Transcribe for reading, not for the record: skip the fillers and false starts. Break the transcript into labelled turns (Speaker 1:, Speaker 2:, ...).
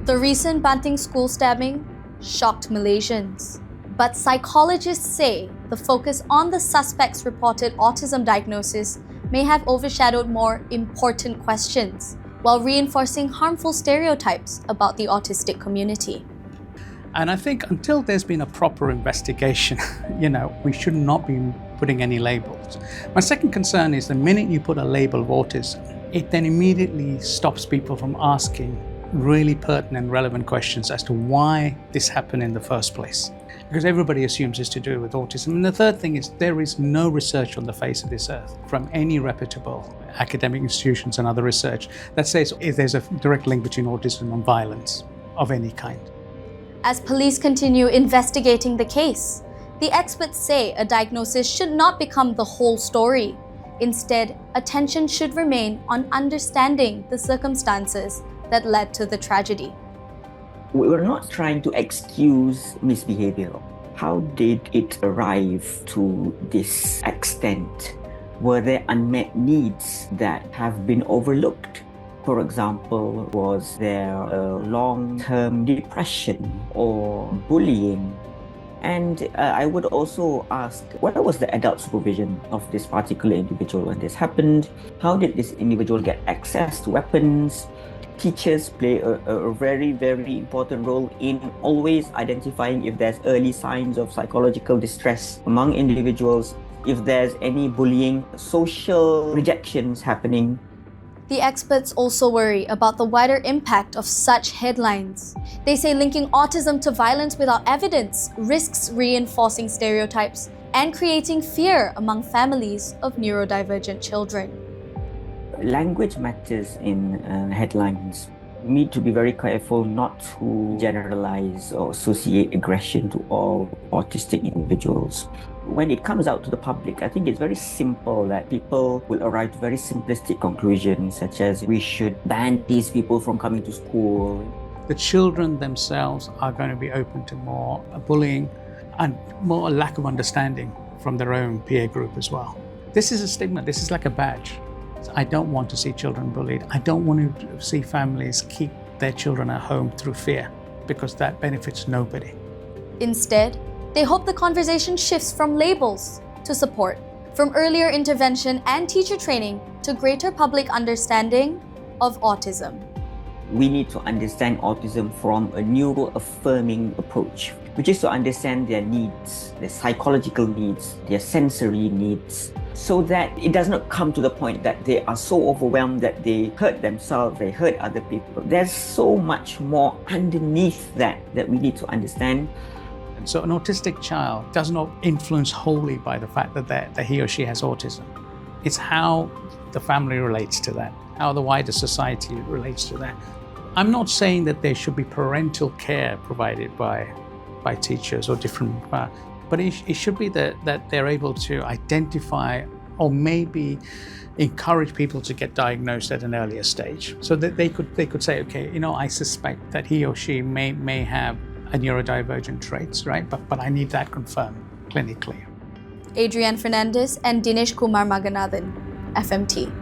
Speaker 1: The recent Banting school stabbing shocked Malaysians. But psychologists say the focus on the suspect's reported autism diagnosis may have overshadowed more important questions, while reinforcing harmful stereotypes about the autistic community.
Speaker 2: And I think until there's been a proper investigation, we should not be putting any labels. My second concern is the minute you put a label of autism, it then immediately stops people from asking really pertinent, relevant questions as to why this happened in the first place. Because everybody assumes it's to do with autism. And the third thing is there is no research on the face of this earth from any reputable academic institutions and other research that says if there's a direct link between autism and violence of any kind.
Speaker 1: As police continue investigating the case, the experts say a diagnosis should not become the whole story. Instead, attention should remain on understanding the circumstances that led to the tragedy.
Speaker 3: We're not trying to excuse misbehavior. How did it arrive to this extent? Were there unmet needs that have been overlooked? For example, was there a long-term depression or bullying? And I would also ask, what was the adult supervision of this particular individual when this happened? How did this individual get access to weapons? Teachers play a very, very important role in always identifying if there's early signs of psychological distress among individuals, if there's any bullying, social rejections happening.
Speaker 1: The experts also worry about the wider impact of such headlines. They say linking autism to violence without evidence risks reinforcing stereotypes and creating fear among families of neurodivergent children.
Speaker 3: Language matters in headlines. We need to be very careful not to generalize or associate aggression to all autistic individuals. When it comes out to the public, I think it's very simple that people will arrive to very simplistic conclusions, such as we should ban these people from coming to school.
Speaker 2: The children themselves are going to be open to more bullying and more lack of understanding from their own peer group as well. This is a stigma. This is like a badge. I don't want to see children bullied. I don't want to see families keep their children at home through fear, because that benefits nobody.
Speaker 1: Instead, they hope the conversation shifts from labels to support, from earlier intervention and teacher training to greater public understanding of autism.
Speaker 3: We need to understand autism from a neuro-affirming approach, which is to understand their needs, their psychological needs, their sensory needs, so that it does not come to the point that they are so overwhelmed that they hurt themselves, they hurt other people. There's so much more underneath that we need to understand.
Speaker 2: So an autistic child does not influence wholly by the fact that he or she has autism. It's how the family relates to that, how the wider society relates to that. I'm not saying that there should be parental care provided by teachers or different, but it should be that they're able to identify or maybe encourage people to get diagnosed at an earlier stage, so that they could say, okay, I suspect that he or she may have a neurodivergent traits, right? But I need that confirmed clinically.
Speaker 1: Adrianne Fernandez and Dinesh Kumar Maganathan, FMT.